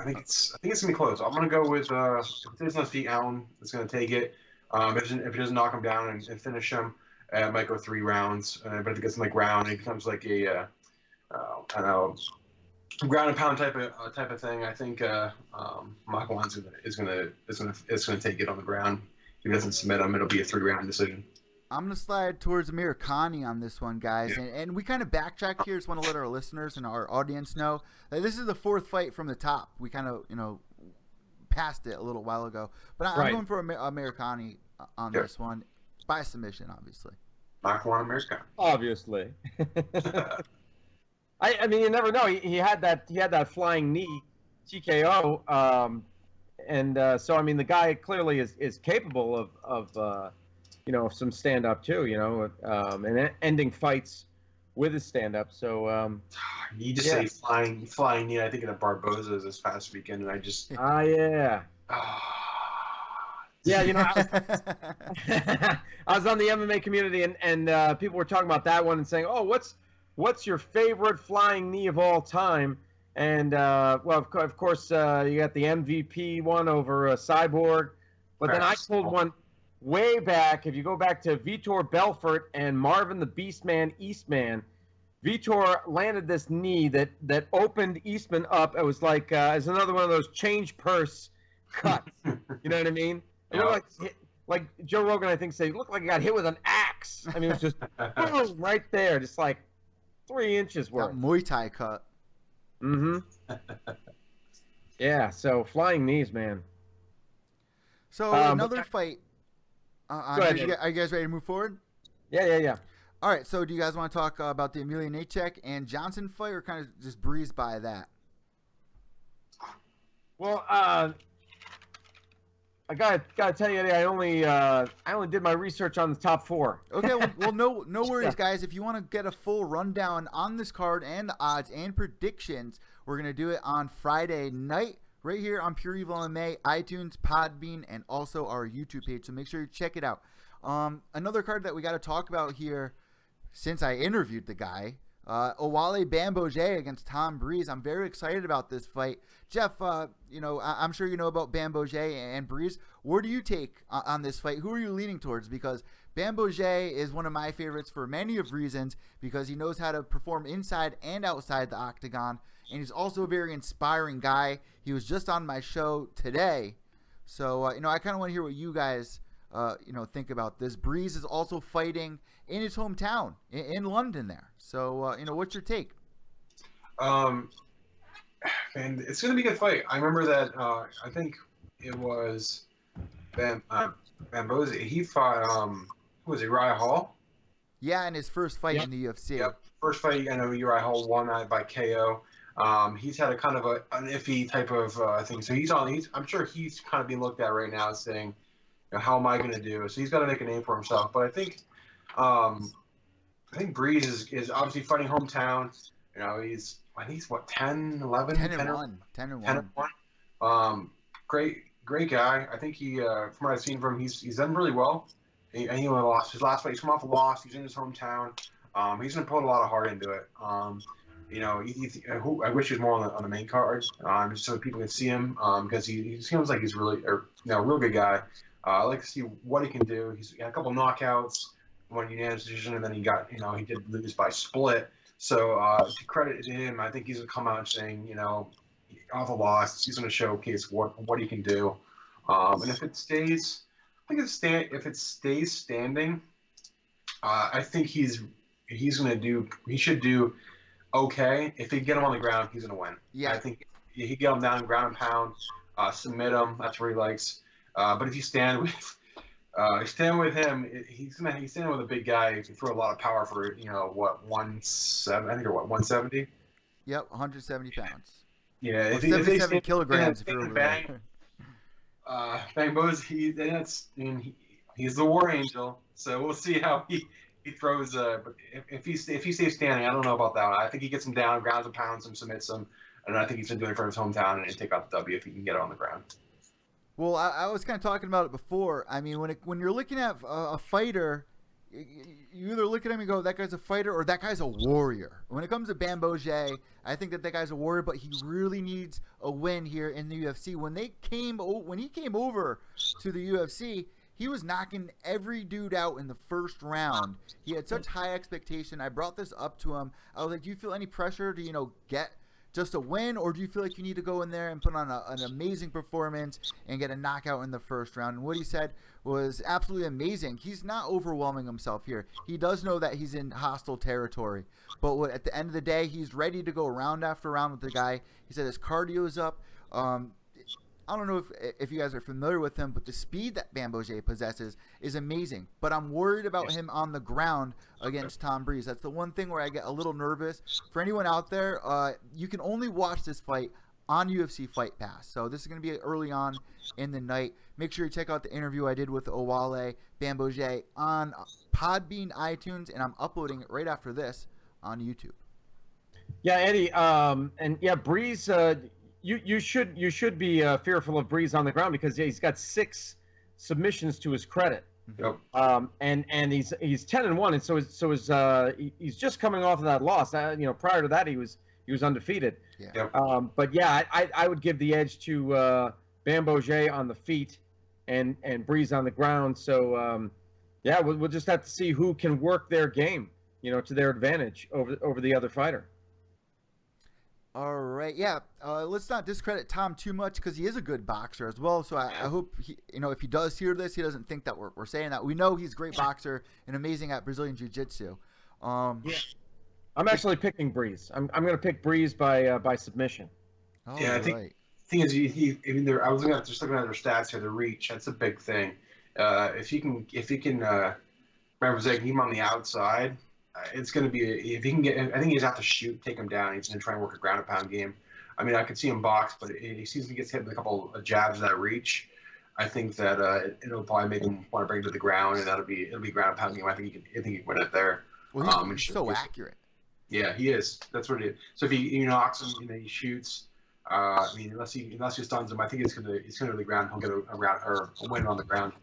think it's gonna be close. I'm gonna go with if he doesn't have feet, Allen is gonna take it. If he doesn't knock him down and finish him, it might go 3 rounds. But if it gets in the ground, it becomes like a I don't know, ground and pound type of thing. I think Makwan's is gonna take it on the ground. If he doesn't submit him, it'll be a 3-round decision. I'm going to slide towards Amirkhani on this one, guys. Yeah. And we kind of backtrack here. Just want to let our listeners and our audience know that this is the 4th fight from the top. We kind of, passed it a little while ago. But I'm going for Amirkhani on this one by submission, obviously. Makwan Amirkhani. Obviously. I mean, you never know. He had that flying knee TKO. So, I mean, the guy clearly is capable of some stand-up too, and ending fights with his stand-up. So you just say flying knee. I think in a Barboza's this past weekend, and I just yeah. Yeah, I was on the MMA community, and people were talking about that one and saying, "Oh, what's your favorite flying knee of all time?" And well, of course, you got the MVP one over Cyborg, but then I pulled one way back. If you go back to Vitor Belfort and Marvin the Beastman Eastman, Vitor landed this knee that opened Eastman up. It was like as another one of those change purse cuts. You know what I mean? It looked like Joe Rogan, I think, said it looked like he got hit with an axe. I mean, it was just boom, right there, just like 3 inches worth. That Muay Thai cut. Mm-hmm. Yeah, so flying knees, man. So another fight. Go ahead, are you guys ready to move forward? Yeah. All right, so do you guys want to talk about the Eddie and Czech and Johnson fight, or kind of just breeze by that? Well, I gotta tell you, Eddie, I only did my research on the top 4. Okay, well, no worries, guys. If you want to get a full rundown on this card and the odds and predictions, we're gonna do it on Friday night right here on Pure Evil MMA, iTunes, Podbean, and also our YouTube page. So make sure you check it out. Another card that we got to talk about here, since I interviewed the guy, Owale Bamboje against Tom Breeze. I'm very excited about this fight. Jeff, I'm sure you know about Bamboje and Breeze. Where do you take on this fight? Who are you leaning towards? Because Bamboje is one of my favorites for many of reasons, because he knows how to perform inside and outside the octagon, and he's also a very inspiring guy. He was just on my show today. So, I kind of want to hear what you guys think about this. Breeze is also fighting in his hometown in London there. So, what's your take? And it's going to be a good fight. I remember that I think it was Bamboze. He fought, who was it, Uriah Hall? Yeah, in his first fight in the UFC. Yep, first fight. I know Uriah Hall won that by KO. He's had a kind of an iffy type of thing. So I'm sure he's kind of being looked at right now, saying, how am I going to do? So he's got to make a name for himself. But I think Breeze is obviously fighting hometown. He's what, 10, 11? 10 and 1. 10 and 1. Great guy. I think he, from what I've seen from him, he's done really well. He only lost his last fight. He's come off a loss. He's in his hometown. He's going to put a lot of heart into it. I wish he was more on the main card, just so people can see him, because he seems like he's really a real good guy. I like to see what he can do. He's got a couple knockouts, one unanimous decision, and then he did lose by split. So to credit to him, I think he's gonna come out saying, off a loss, he's gonna showcase what he can do. And if it stays, standing, I think he should do okay. If he get him on the ground, he's gonna win. Yeah, I think he get him down ground and pound, submit him. That's what he likes. But if you stand with him, he's standing with a big guy. He can throw a lot of power for 170. Yep, 170 pounds. Yeah, if 77 kilograms. If you're Bang Bose, he's the War Angel. So we'll see how he throws. But if he stays standing, I don't know about that one. I think he gets him down, grounds and pounds him, submits him, and I think he's gonna do it for his hometown and take out the W if he can get it on the ground. Well, I was kind of talking about it before. I mean, when you're looking at a fighter, you either look at him and go, that guy's a fighter, or that guy's a warrior. When it comes to Bamboje, I think that guy's a warrior, but he really needs a win here in the UFC. When he came over to the UFC, he was knocking every dude out in the first round. He had such high expectation. I brought this up to him. I was like, do you feel any pressure to, get just a win, or do you feel like you need to go in there and put on an amazing performance and get a knockout in the first round? And what he said was absolutely amazing. He's not overwhelming himself here. He does know that he's in hostile territory, but at the end of the day, he's ready to go round after round with the guy. He said his cardio is up. I don't know if you guys are familiar with him, but the speed that Bamboje possesses is amazing. But I'm worried about him on the ground against Tom Breeze. That's the one thing where I get a little nervous. For anyone out there, you can only watch this fight on UFC Fight Pass. So this is going to be early on in the night. Make sure you check out the interview I did with Owale Bamboje on Podbean, iTunes, and I'm uploading it right after this on YouTube. Yeah, Eddie, and yeah, Breeze. You should be fearful of Breeze on the ground because he's got 6 submissions to his credit. Yep. And he's 10-1, and so he's just coming off of that loss. Prior to that he was undefeated. Yeah. Yep. But yeah, I would give the edge to Bamboje on the feet and Breeze on the ground. So yeah, we'll just have to see who can work their game. to their advantage over the other fighter. All right, yeah. Let's not discredit Tom too much because he is a good boxer as well. So I hope if he does hear this, he doesn't think that we're saying that. We know he's a great boxer and amazing at Brazilian Jiu-Jitsu. Yeah. I'm actually picking Breeze. I'm going to pick Breeze by submission. Oh, yeah, I think right. the thing is, I was just looking at their stats here. The reach, that's a big thing. If he can, remember Zach, keep him on the outside. It's going to be if he can get. I think he's have to shoot, take him down. He's going to try and work a ground and pound game. I mean, I could see him box, but he seems to get hit with a couple of jabs that reach. I think that it'll probably make him want to bring him to the ground, and it'll be ground and pound game. I think he can win it there. Well, he's so accurate. Yeah, he is. That's what it is. So if he knocks him, he shoots. I mean, unless he stuns him, I think he's gonna to the ground. He'll get a round or a win on the ground.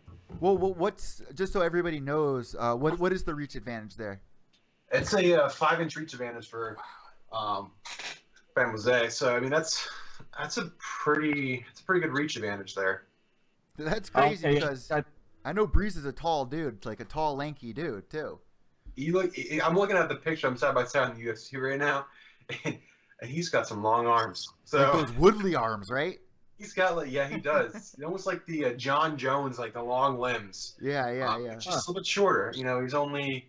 Well, what's just so everybody knows? What is the reach advantage there? It's a 5-inch reach advantage for Ben Jose. So I mean, that's a pretty good reach advantage there. That's crazy because I know Breeze is a tall dude, like a tall, lanky dude too. I'm looking at the picture. I'm side by side in the UFC right now, and he's got some long arms. So like those Woodley arms, right? He's got he does. Almost like the John Jones, like the long limbs. Yeah. Just a little bit shorter. He's only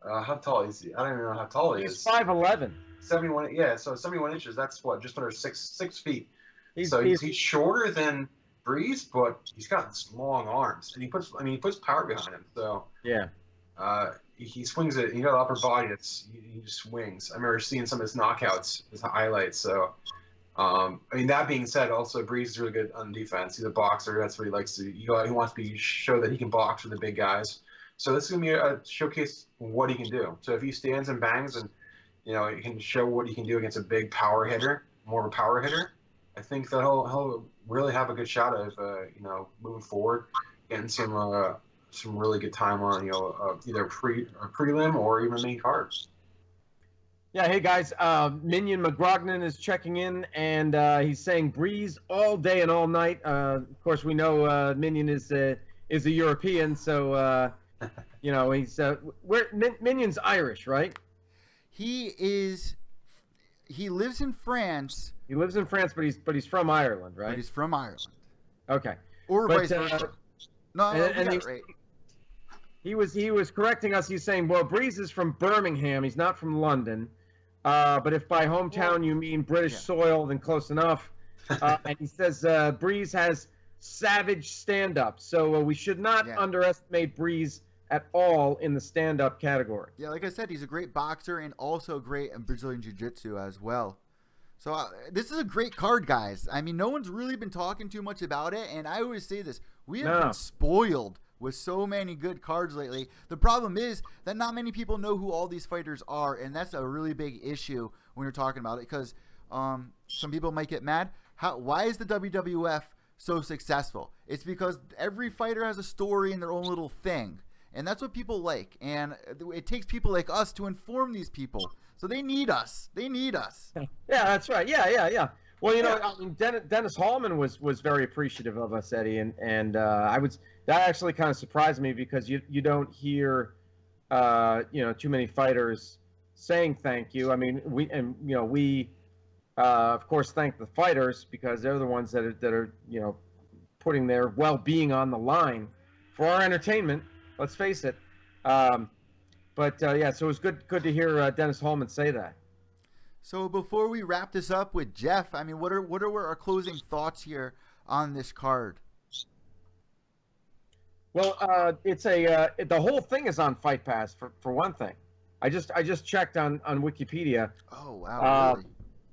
how tall is he? I don't even know how tall he is. He's 5'11". 71. Yeah, so 71 inches. That's what, just under 6 feet. He's shorter than Breeze, but he's got long arms, and he puts power behind him. So yeah. He swings it. He got an upper body. He just swings. I remember seeing some of his knockouts, his highlights. So, that being said, also Breeze is really good on defense. He's a boxer. That's what he likes to. He wants to show that he can box with the big guys. So this is gonna be a showcase of what he can do. So if he stands and bangs and he can show what he can do against a big power hitter, more of a power hitter, I think that he'll really have a good shot of moving forward, getting some really good time on either prelim or even main cards. Yeah, hey guys, Minion McGrognan is checking in, and he's saying Breeze all day and all night. Of course, we know Minion is a European, so he's Minion's Irish, right? He is. He lives in France. He lives in France, but he's from Ireland, right? But he's from Ireland. Okay. Or vice versa. No, right. He was correcting us. He's saying, well, Breeze is from Birmingham. He's not from London. But if by hometown you mean British soil, then close enough. And he says Breeze has savage stand-up. So we should not underestimate Breeze at all in the stand-up category. Yeah, like I said, he's a great boxer and also great in Brazilian Jiu-Jitsu as well. So this is a great card, guys. I mean, no one's really been talking too much about it, and I always say this. We have been spoiled with so many good cards lately. The problem is that not many people know who all these fighters are, and that's a really big issue when you're talking about it because some people might get mad. Why is the WWF so successful? It's because every fighter has a story and their own little thing, and that's what people like, and it takes people like us to inform these people. So they need us. Yeah, that's right. Yeah. Well, I mean, Dennis Hallman was very appreciative of us, Eddie, and that actually kind of surprised me because you don't hear too many fighters saying thank you. I mean, we of course thank the fighters because they're the ones that are putting their well-being on the line for our entertainment. Let's face it. So it was good to hear Dennis Hallman say that. So before we wrap this up with Jeff, I mean, what are our closing thoughts here on this card? Well, it's the whole thing is on Fight Pass for one thing. I just checked on Wikipedia. Oh wow! Really?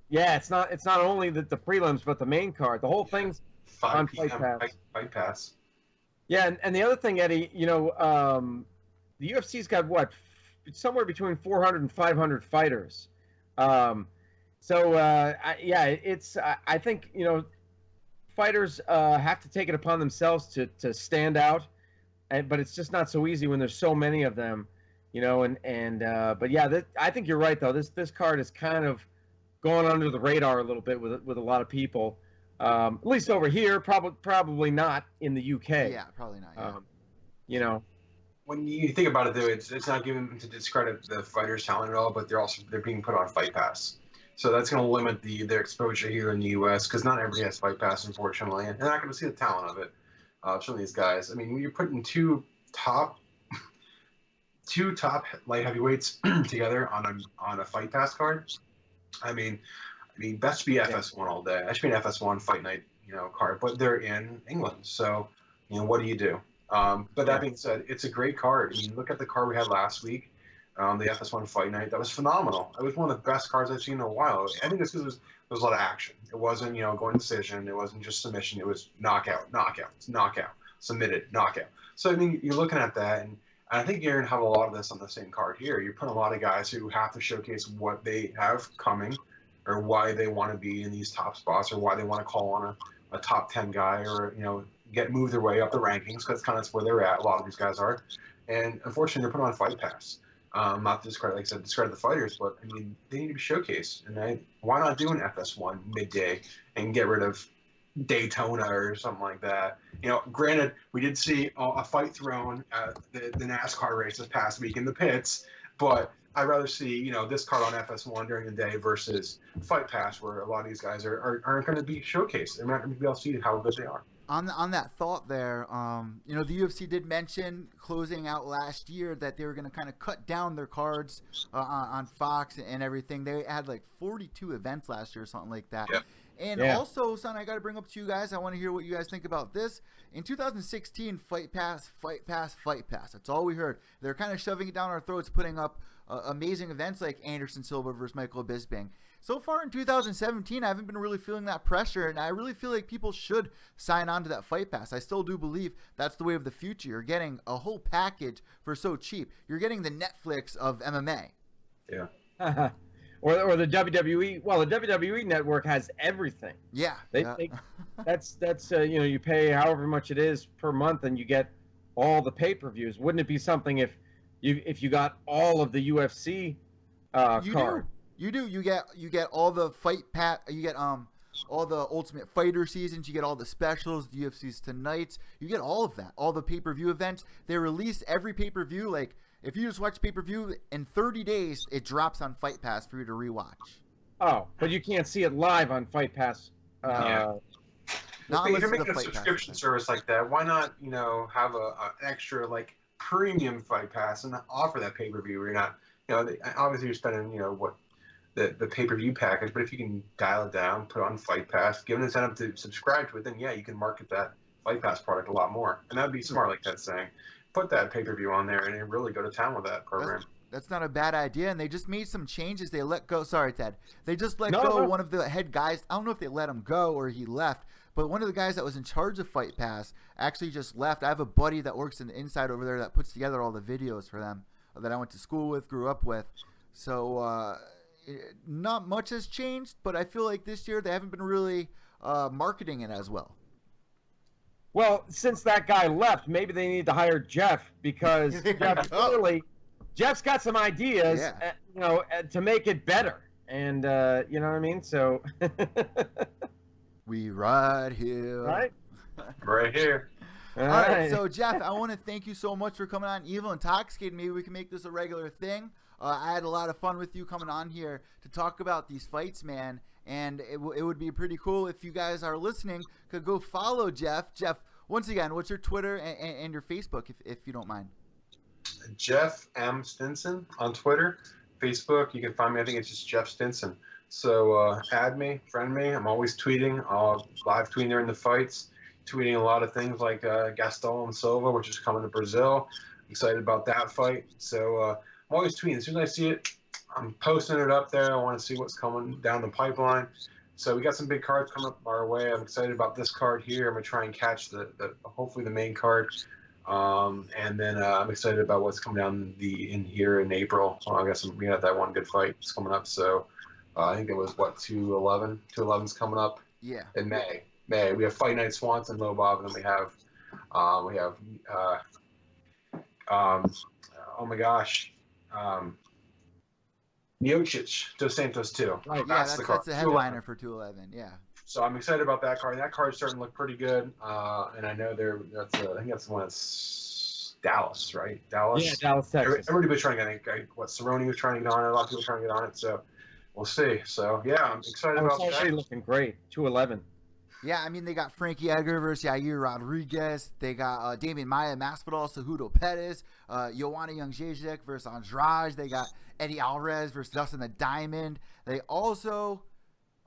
Yeah, it's not only the prelims but the main card. The whole thing's on Fight Pass. Fight Pass. Yeah, and the other thing, Eddie, the UFC's got somewhere between 400 and 500 fighters. I think fighters have to take it upon themselves to stand out, but it's just not so easy when there's so many of them, I think you're right though. This card is kind of going under the radar a little bit with a lot of people, at least over here. Probably not in the UK. Yeah, probably not. Yeah. when you think about it, though, it's not given to discredit the fighters' talent at all, but they're being put on Fight Pass, so that's going to limit their exposure here in the U.S. because not everybody has Fight Pass, unfortunately, and they're not going to see the talent of it. Some of these guys. I mean, when you're putting two top light heavyweights together on a Fight Pass card, I mean, that should be FS1 all day. That should be an FS1 Fight Night, card. But they're in England, so what do you do? But that being said, it's a great card. I mean, look at the card we had last week, the FS1 Fight Night. That was phenomenal. It was one of the best cards I've seen in a while. I think it's because there was a lot of action. It wasn't, going decision. It wasn't just submission. It was knockout, submitted, knockout. So, I mean, you're looking at that, and I think you're going to have a lot of this on the same card here. You're putting a lot of guys who have to showcase what they have coming or why they want to be in these top spots or why they want to call on a top 10 guy or, move their way up the rankings because kind of that's where they're at. A lot of these guys are. And unfortunately, they're put on Fight Pass. Not to discredit, like I said, discredit the fighters, but, I mean, they need to be showcased. And why not do an FS1 midday and get rid of Daytona or something like that? Granted, we did see a fight thrown at the NASCAR race this past week in the pits, but I'd rather see, this card on FS1 during the day versus Fight Pass where a lot of these guys aren't going to be showcased. They're not going to be able to see how good they are. On that thought there, the UFC did mention closing out last year that they were going to kind of cut down their cards on Fox and everything. They had like 42 events last year or something like that. Yep. And also, son, I got to bring up to you guys, I want to hear what you guys think about this. In 2016, Fight Pass, Fight Pass, Fight Pass. That's all we heard. They're kind of shoving it down our throats, putting up amazing events like Anderson Silva versus Michael Bisping. So far in 2017, I haven't been really feeling that pressure, and I really feel like people should sign on to that Fight Pass. I still do believe that's the way of the future. You're getting a whole package for so cheap. You're getting the Netflix of MMA. Yeah. Or the WWE. Well, the WWE network has everything. Yeah. That's you pay however much it is per month, and you get all the pay-per-views. Wouldn't it be something if you got all of the UFC card? You do. You get all the Fight Pass. You get all the Ultimate Fighter seasons. You get all the specials, the UFC's Tonights. You get all of that. All the pay-per-view events. They release every pay-per-view. Like, if you just watch pay-per-view, in 30 days, it drops on Fight Pass for you to rewatch. Oh, but you can't see it live on Fight Pass. Not if you're making a subscription service like that, why not, have an extra, like, premium Fight Pass and offer that pay-per-view where you're not, obviously you're spending, the pay-per-view package, but if you can dial it down, put it on Fight Pass, give an incentive to subscribe to it, then you can market that Fight Pass product a lot more. And that'd be smart, like Ted's saying. Put that pay-per-view on there and really go to town with that program. That's not a bad idea, and they just made some changes. They let go. Sorry, Ted. They just let go one of the head guys. I don't know if they let him go or he left, but one of the guys that was in charge of Fight Pass actually just left. I have a buddy that works in the inside over there that puts together all the videos for them that I went to school with, grew up with. So not much has changed, but I feel like this year they haven't been really marketing it as well. Well, since that guy left, maybe they need to hire Jeff because Jeff's got some ideas, to make it better. And you know what I mean? So we right here. Right? Right here. All right. So, Jeff, I want to thank you so much for coming on Evil Intoxicated. Maybe we can make this a regular thing. I had a lot of fun with you coming on here to talk about these fights, man. And it would be pretty cool if you guys are listening could go follow Jeff. Jeff, once again, what's your Twitter and your Facebook, if you don't mind? Jeff M. Stinson on Twitter. Facebook, you can find me. I think it's just Jeff Stinson. So add me, friend me. I'm always tweeting. I'll live tweeting during the fights. Tweeting a lot of things like Gaston Silva, which is coming to Brazil. Excited about that fight. So I'm always tweeting. As soon as I see it, I'm posting it up there. I want to see what's coming down the pipeline. So we got some big cards coming up our way. I'm excited about this card here. I'm gonna try and catch the hopefully the main card. And then I'm excited about what's coming down in here in April. I guess we got that one good fight that's coming up. So I think it was 211. 211's coming up. Yeah. In May. We have Fight Night Swanson, Lobov, and then we have oh my gosh, Miocic Dos Santos too. Right. That's the headliner for 211. Yeah. So I'm excited about that card. That card's starting to look pretty good, and I know I think that's the one that's Dallas, right? Dallas. Yeah, Dallas, Texas. Everybody was trying to get it. What Cerrone was trying to get on it. A lot of people trying to get on it. So we'll see. So yeah, I'm excited about It's already that. looking great. 211. Yeah, I mean, they got Frankie Edgar versus Yair Rodriguez. They got Damian Maia, Masvidal, Cejudo Pettis, Joanna Jędrzejczyk versus Andrade. They got Eddie Alvarez versus Dustin the Diamond. They also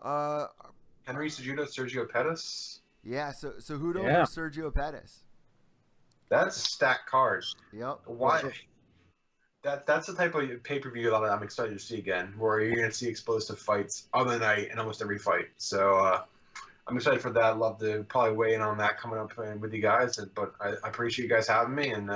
Henry Cejudo, Sergio Pettis. yeah, so Cejudo versus Sergio Pettis. That's a stacked card. Yep. Why? That's the type of pay-per-view that I'm excited to see again, where you're going to see explosive fights other night in almost every fight. So I'm excited for that. I'd love to probably weigh in on that coming up with you guys. But I appreciate you guys having me, and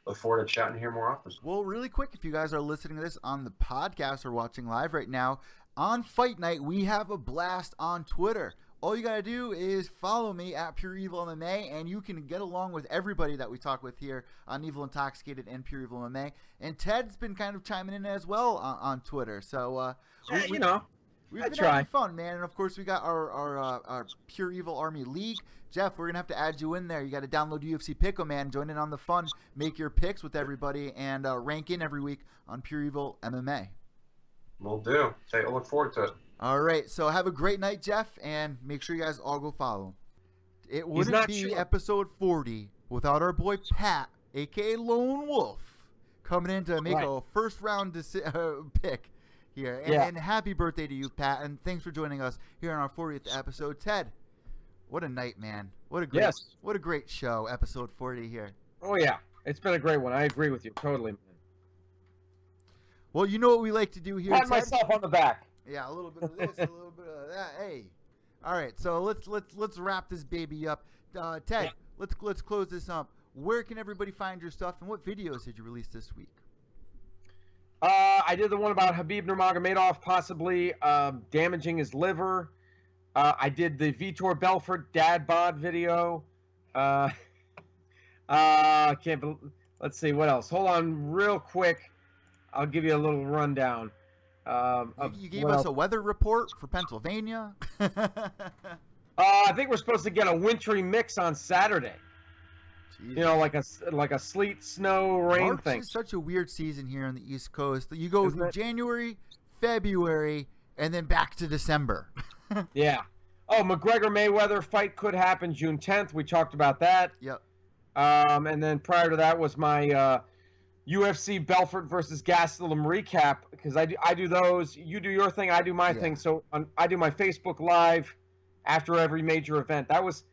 look forward to chatting here more often. Well, really quick, if you guys are listening to this on the podcast or watching live right now, on Fight Night, we have a blast on Twitter. All you got to do is follow me at Pure Evil MMA, and you can get along with everybody that we talk with here on Evil Intoxicated and Pure Evil MMA. And Ted's been kind of chiming in as well on Twitter. So, Yeah, we've been having fun, man. And, of course, we got our Pure Evil Army League. Jeff, we're going to have to add you in there. You got to download UFC Pick'em, man. Join in on the fun. Make your picks with everybody and rank in every week on Pure Evil MMA. Will do. I look forward to it. All right, so have a great night, Jeff, and make sure you guys all go follow him. It wouldn't be episode 40 without our boy Pat, a.k.a. Lone Wolf, coming in to make a first-round pick here. And happy birthday to you, Pat, and thanks for joining us here on our 40th episode. Ted, what a night, man. What a great show, episode 40 here. Oh, yeah. It's been a great one. I agree with you totally, man. Well, you know what we like to do here, Pat myself on the back. Yeah, a little bit of this, a little bit of that. Hey, all right. So let's wrap this baby up. Ted, let's close this up. Where can everybody find your stuff, and what videos did you release this week? I did the one about Khabib Nurmagomedov possibly damaging his liver. I did the Vitor Belfort dad bod video. Let's see what else. Hold on, real quick. I'll give you a little rundown. You gave us a weather report for Pennsylvania. I think we're supposed to get a wintry mix on Saturday. Jeez. You know, like a sleet, snow, rain March thing. It's such a weird season here on the East Coast. You go through January, February, and then back to December. Yeah. Oh, McGregor-Mayweather fight could happen June 10th. We talked about that. Yep. And then prior to that was my UFC Belfort versus Gastelum recap, because I do those. You do your thing, I do my thing. So I do my Facebook Live after every major event. That was,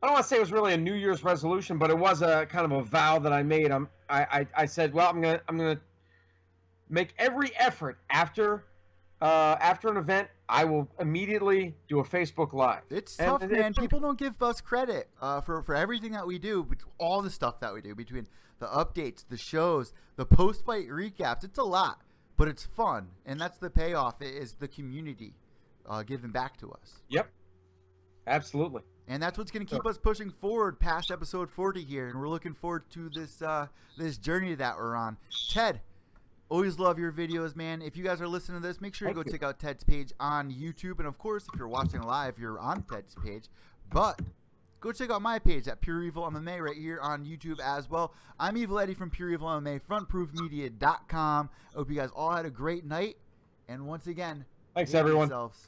I don't want to say it was really a New Year's resolution, but it was a kind of a vow that I made. I said, well, I'm gonna make every effort after an event. I will immediately do a Facebook Live. It's tough, man. People don't give us credit for everything that we do, all the stuff that we do, between the updates, the shows, the post-fight recaps. It's a lot, but it's fun, and that's the payoff, is the community giving back to us. Yep, absolutely. And that's what's going to keep us pushing forward past episode 40 here, and we're looking forward to this journey that we're on. Ted, always love your videos, man. If you guys are listening to this, make sure you go check out Ted's page on YouTube. And, of course, if you're watching live, you're on Ted's page. But go check out my page at Pure Evil MMA right here on YouTube as well. I'm Evil Eddie from Pure Evil MMA, frontproofmedia.com. I hope you guys all had a great night. And once again, thanks, everyone. Yourselves.